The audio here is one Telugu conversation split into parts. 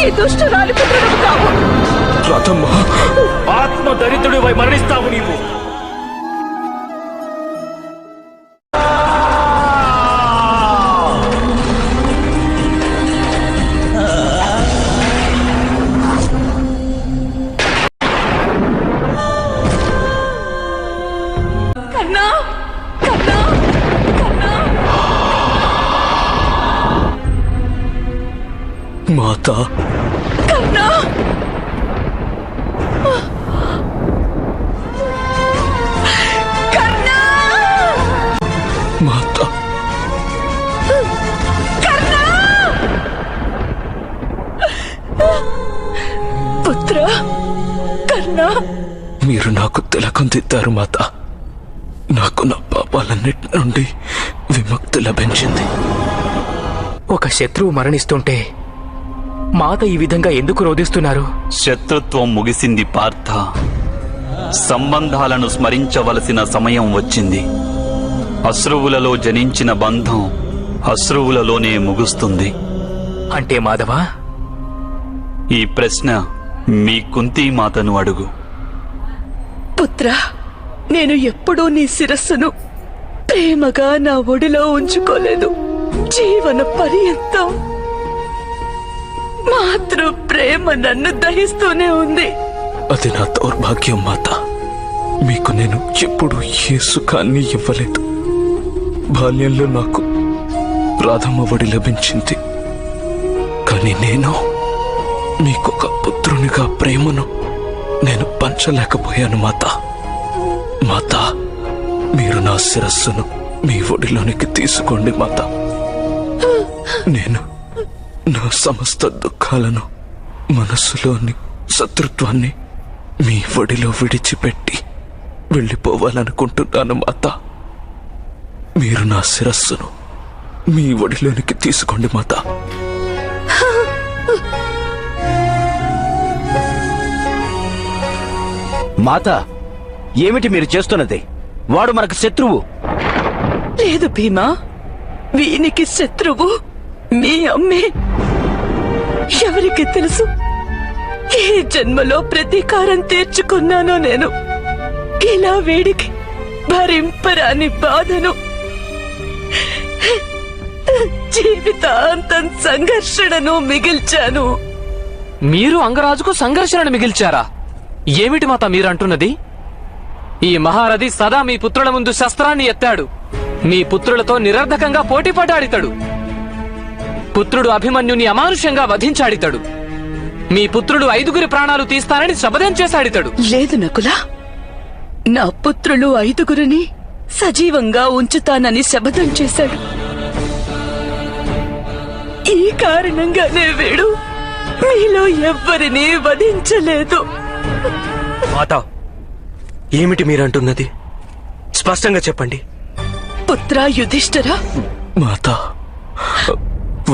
ఈ దుష్టురాలి పుత్రుడు కావు. రాధమ్మ, ఆత్మ దరిద్రుడివై మరణిస్తావు నీవు. కన్నా, కన్నా, కన్నా. మాత, కన్నా, కన్నా, మాత, కన్నా. పుత్ర, కన్నా. మీరు నాకు తిలకం దిద్దారు మాత. నాకు నా పాపాలన్నిటి నుండి విముక్తి లభించింది. ఒక శత్రువు మరణిస్తుంటే మాత ఈ విధంగా ఎందుకు రోధిస్తున్నారు? శత్రుత్వం ముగిసింది పార్థ. సంబంధాలను స్మరించవలసిన సమయం వచ్చింది. అశ్రువులలో జనించిన బంధం అశ్రువులలోనే ముగుస్తుంది. అంటే మాధవా, ఈ ప్రశ్న మీ కుంతీ మాతను అడుగు. పుత్ర, నేను ఎప్పుడూ నీ శిరస్సును ప్రేమగా నా ఒడిలో ఉంచుకోలేదు. జీవన పర్యంతం మాతృ ప్రేమ నన్ను దహిస్తూనే ఉంది. అది నా దౌర్భాగ్యం మాత. మీకు నేను ఎప్పుడు ఏ సుఖాన్ని ఇవ్వలేదు. బాల్యంలో నాకు రాధమ్మ ఒడి లభించింది. కానీ నేను మీకొక పుత్రునిగా ప్రేమను నేను పంచలేకపోయాను మాత. మాత, మీరు నా శిరస్సును మీ ఒడిలోనికి తీసుకోండి మాత. నేను నా సమస్త దుఃఖాలను, మనస్సులోని శత్రుత్వాన్ని మీ ఒడిలో విడిచిపెట్టి వెళ్ళిపోవాలనుకుంటున్నాను మాత. మీరు నా శిరస్సును మీ ఒడిలోనికి తీసుకోండి మాత. మాత, ఏమిటి మీరు చేస్తున్నది? వాడు మనకు శత్రువు. లేదు భీమా, వీనికి శత్రువు మీ అమ్మే. ఎవరికి తెలుసు ఏ జన్మలో ప్రతీకారం తీర్చుకున్నానో నేను. ఇలా వీడికి భరింపరాని బాధను, జీవితాంతం సంఘర్షణను మిగిల్చాను. మీరు అంగరాజుకు సంఘర్షణను మిగిల్చారా? ఏమిటి మాత మీరంటున్నది? ఈ మహారథి సదా మీ పుత్రుల ముందు శస్త్రాన్ని ఎత్తాడు. మీ పుత్రులతో నిరర్ధకంగా పోటీపడాడితాడు. పుత్రుడు అభిమన్యుని అమానుష్యంగా వధించాడితాడు. మీ పుత్రుడు 5 ప్రాణాలు తీస్తానని శపథం చేశాడితాడు. లేదు నకులా, నా పుత్రులు 5 సజీవంగా ఉంచుతానని శపథం చేశాడు. ఈ కారణంగానే వీడు మీలో ఎవ్వరినీ వధించలేదు. మాత, ఏమిటి మీరంటున్నది? స్పష్టంగా చెప్పండి. పుత్ర యుధిష్ఠిరా. మాత,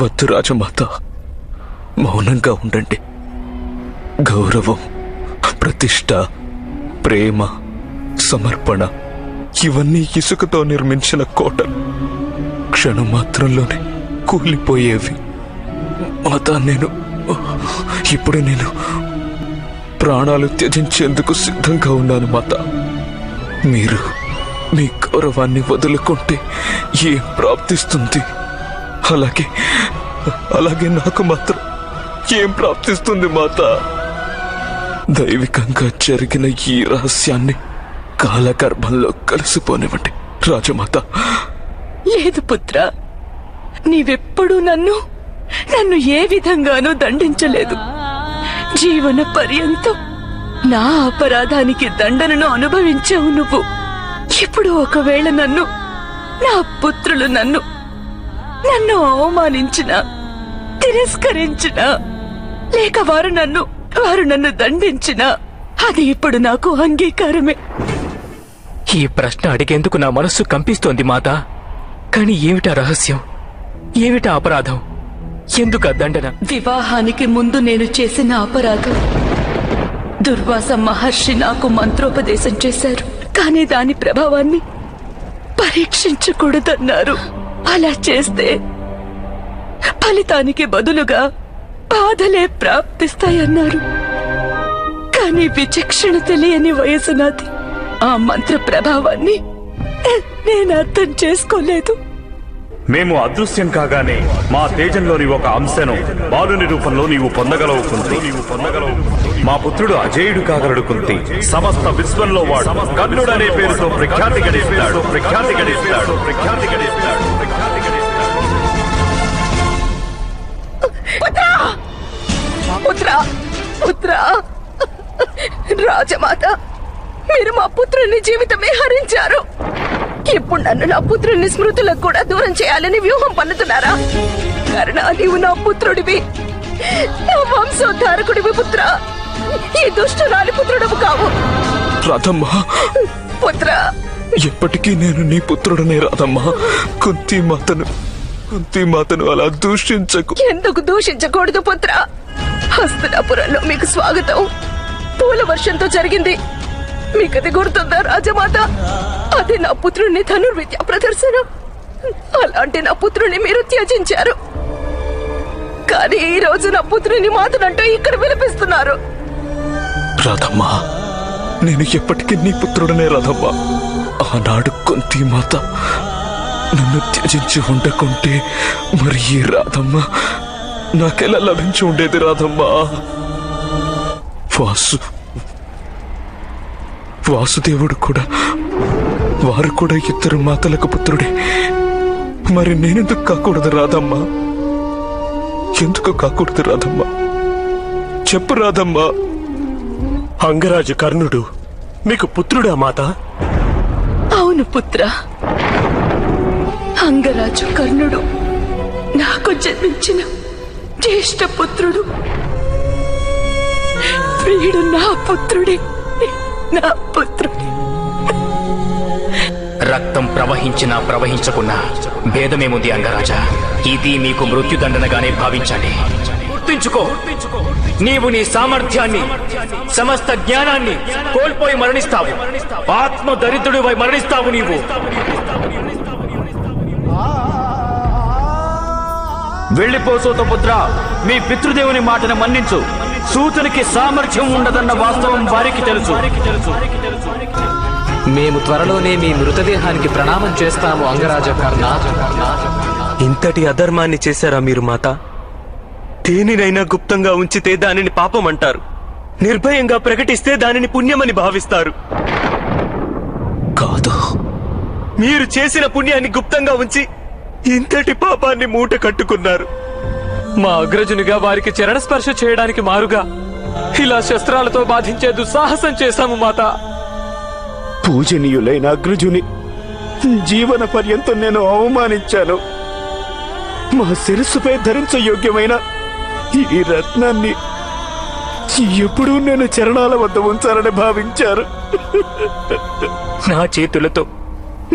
వద్దు రాజమాత, మౌనంగా ఉండండి. గౌరవం, ప్రతిష్ట, ప్రేమ, సమర్పణ ఇవన్నీ ఇసుకతో నిర్మించిన కోటలు క్షణం మాత్రంలోనే కూలిపోయేవి. మాత, ఇప్పుడు నేను ప్రాణాలు త్యజించేందుకు సిద్ధంగా ఉన్నాను మాత. మీరు మీ గౌరవాన్ని వదులుకుంటే ఏం ప్రాప్తిస్తుంది? అలాగే నాకు మాత్రం ఏం ప్రాప్తిస్తుంది మాత? దైవికంగా జరిగిన ఈ రహస్యాన్ని కాలగర్భంలో కలిసిపోనివ్వండి రాజమాత. లేదు పుత్ర, నీవెప్పుడూ నన్ను ఏ విధంగానూ దండించలేదు. జీవన పర్యంతం నా అపరాధానికి దండనను అనుభవించావు నువ్వు. ఇప్పుడు ఒకవేళ నా పుత్రులు నన్ను అవమానించినా, తిరస్కరించినా, లేక వారు నన్ను దండించినా అది ఇప్పుడు నాకు అంగీకారమే. ఈ ప్రశ్న అడిగేందుకు నా మనస్సు కంపిస్తోంది మాత. కాని ఏమిటా రహస్యం? ఏమిటా అపరాధం? ఎందుకు దండన? వివాహానికి ముందు నేను చేసిన అపరాధం. దుర్వాస మహర్షి నాకు మంత్రోపదేశం చేశారు. కానీ దాని ప్రభావాన్ని పరీక్షించకూడదన్నారు. అలా చేస్తే ఫలితానికి బదులుగా బాధలే ప్రాప్తిస్తాయన్నారు. కానీ విచక్షణ తెలియని వయసు నాది. ఆ మంత్ర ప్రభావాన్ని నేను అర్థం చేసుకోలేదు. మేము అదృశ్యం కాగానే మా తేజంలోని ఒక అంశను బాలుని రూపంలో నీవు పొందగలవు కుంతి. మా పుత్రుడు అజేయుడు కాగలడు కుంతి. సమస్త విశ్వంలో వాడు కర్ణుడనే పేరుతో ప్రఖ్యాతి గడిస్తాడు. పుత్రా, పుత్రా, రాజమాత, మీరు మా పుత్రుని జీవితమే హరించారు. ఇప్పుడు నన్ను నా పుత్రుని స్మృతులకు కూడా దూరం చేయాలని వ్యూహం పన్నుతున్నారా? కర్ణ, నీవు నా పుత్రుడివి, నా వంశోద్ధారకుడివి. పుత్ర, ఈ దుష్టురాలి పుత్రుడవు కావు. రాధమ్మా, పుత్ర, ఎప్పటికీ నేను నీ పుత్రుడనే రాధమ్మా. కుంతి మాతను అలా దూషించకు. ఎందుకు దూషించకూడదు పుత్ర? హస్తినాపురంలో మీకు స్వాగతం పూల వర్షంతో జరిగింది. మీకది గుర్తుందా రాజమాత? అది నా పుత్రుని ధనుర్విద్యా ప్రదర్శన. అలాంటి నా పుత్రుని మీరు త్యజించారు. కానీ ఈ రోజు నా పుత్రుని మాతనంటూ ఇక్కడ వినిపిస్తున్నారు. రాధమ్మా, నేను ఎప్పటికీ నీ పుత్రుడనే రాధమ్మా. ఆనాడు కుంతి మాత నన్ను త్యజించి ఉండకుంటే మరి ఈ రాధమ్మ నాకెలా లభించి ఉండేది? రాధమ్మా, వాసుదేవుడు కూడా, వారు కూడా ఇద్దరు మాతలకు పుత్రుడే. మరి నేనెందుకు కాకూడదు రాధమ్మా? ఎందుకు కాకూడదు రాధమ్మా? చెప్పు రాధమ్మా. అంగరాజు కర్ణుడు మీకు పుత్రుడా మాత? అవును పుత్ర, అంగరాజు కర్ణుడు నాకు జన్మించిన జ్యేష్ఠ పుత్రుడు. వీడు నా పుత్రుడే, నా పుత్రుడే. రక్తం ప్రవహించినా ప్రవహించకున్నా భేదమేముంది అంగరాజా? ఇది మీకు మృత్యుదండనగానే భావించండి. గుర్తుంచుకో, నీవు నీ సామర్థ్యాన్ని, సమస్త జ్ఞానాన్ని కోల్పోయి మరణిస్తావు. ఆత్మ దరిద్రుడివై మరణిస్తావు నీవు. వెళ్ళిపో సూతపుత్ర, మీ పితృదేవుని మాటను మన్నించు. సూతునికి సామర్థ్యం ఉండదన్న వాస్తవం వారికి తెలుసు. మేము త్వరలోనే మీ మృతదేహానికి ప్రణామం చేస్తాము అంగరాజ కర్ణ. ఇంతటి అధర్మాన్ని చేశారా మీరు మాత? దేనినైనా గుప్తంగా ఉంచితే దానిని పాపం అంటారు. నిర్భయంగా ప్రకటిస్తే దానిని పుణ్యమని భావిస్తారు. కాదు, మీరు చేసిన పుణ్యాన్ని గుప్తంగా ఉంచి ఇంతటి పాపాన్ని మూట కట్టుకున్నారు. మా అగ్రజునిగా వారికి చరణ స్పర్శ చేయడానికి మారుగా ఇలా శస్త్రాలతో బాధించే దుస్సాహసం చేశాము మాత. పూజనీయులైన అగ్రజుని జీవన పర్యంతం నేను అవమానించాను. మా శిరస్సుపై ధరించ యోగ్యమైన ఈ రత్నాన్ని ఎప్పుడూ నేను చరణాల వద్ద ఉంచాలని భావించారు.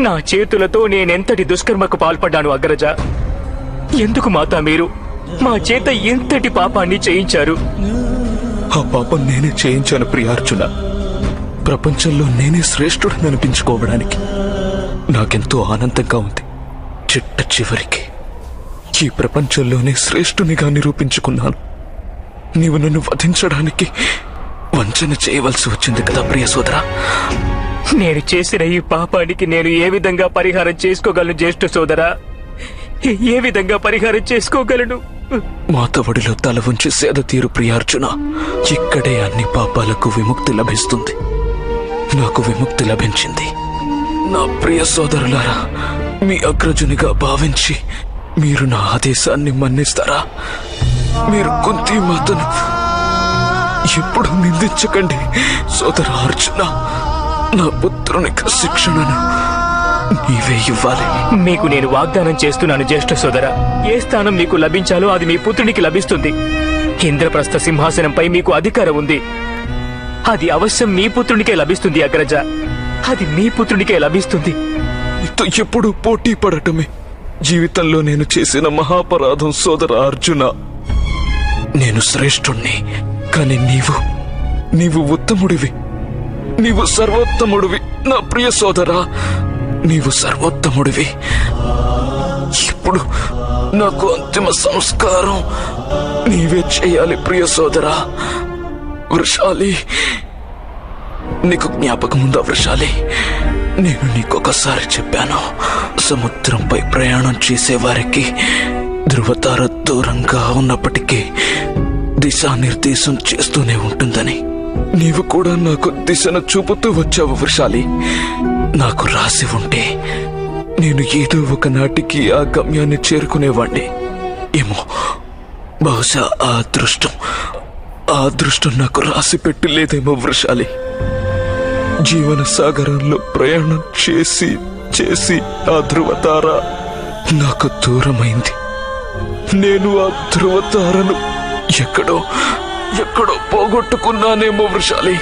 నా చేతులతో నేనెంతటి దుష్కర్మకు పాల్పడ్డాను అగ్రజ. ఎందుకు మాత మీరు మా చేత ఎంతటి పాపాన్ని చేయించారు? ఆ పాపం నేనే చేయించాను ప్రియార్జున. ప్రపంచంలో నేనే శ్రేష్ఠుడని అనిపించుకోవడానికి నాకెంతో ఆనందంగా ఉంది. చిట్ట చివరికి ఈ ప్రపంచంలోనే శ్రేష్ఠునిగా నిరూపించుకున్నాను. నీవు నన్ను వధించడానికి వంచన చేయవలసి వచ్చింది కదా ప్రియ సోదరా. నేను చేసిన ఈ పాపానికి నేను ఏ విధంగా పరిహారం చేసుకోగలను జ్యేష్ఠ సోదరా? ఏ విధంగా పరిహారం చేసుకోగలను? మాతవడిలో తల ఉంచి సేద తీరు ప్రియార్జున. ఇక్కడే అన్ని పాపాలకు విముక్తి లభిస్తుంది. నాకు విముక్తి లభించింది. నా ప్రియ సోదరులారా, మీ అగ్రజునిగా భావించి మీరు నా ఆదేశాన్ని మన్నిస్తారా? మీరు కుంతి మాతను ఎప్పుడు నిందించకండి సోదర అర్జున. నా పుత్రునికి శిక్షణను నీవే ఇవ్వాలి. మీకు నేను వాగ్దానం చేస్తున్నాను జ్యేష్ఠ సోదర, ఏ స్థానం మీకు లభించాలో అది మీ పుత్రునికి లభిస్తుంది. ఇంద్రప్రస్థ సింహాసనంపై మీకు అధికారం ఉంది. అది అవశ్యం మీ పుత్రునికే లభిస్తుంది అగ్రజ. అది మీ పుత్రునికే లభిస్తుంది. ఎప్పుడు పోటీ పడటమే జీవితంలో నేను చేసిన మహాపరాధం సోదర అర్జున. నేను శ్రేష్ఠుణ్ణి, కానీ నీవు ఉత్తముడివి. నీవు సర్వోత్తముడివి నా ప్రియ సోదరా. నీవు సర్వోత్తముడివి. ఇప్పుడు నాకు అంతిమ సంస్కారం నీవే చేయాలి ప్రియ సోదరా. వృషాలి, నీకు జ్ఞాపకం ఉందా వృషాలి? నేను నీకొకసారి చెప్పాను, సముద్రంపై ప్రయాణం చేసేవారికి ధృవతార దూరంగా ఉన్నప్పటికీ దిశానిర్దేశం చేస్తూనే ఉంటుందని. నీవు కూడా నాకు దిశను చూపుతూ వచ్చావు వృషాలి. నాకు రాసి ఉంటే నేను ఏదో ఒకనాటికి ఆ గమ్యాన్ని చేరుకునేవాణ్ణి. ఏమో, బహుశా ఆ అదృష్టం నాకు రాసి పెట్టి లేదేమో వృషాలి. జీవన సాగరంలో ప్రయాణం చేసి చేసి ఆ ధృవతార నాకు దూరమైంది. నేను ఆ ధృవతారను ఎక్కడో పోగొట్టుకున్నానేమో వృషాలి.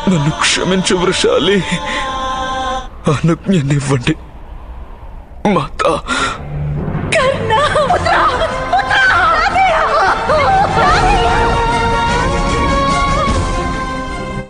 నన్ను క్షమించు వృషాలి, అనుజ్ఞనివ్వండి.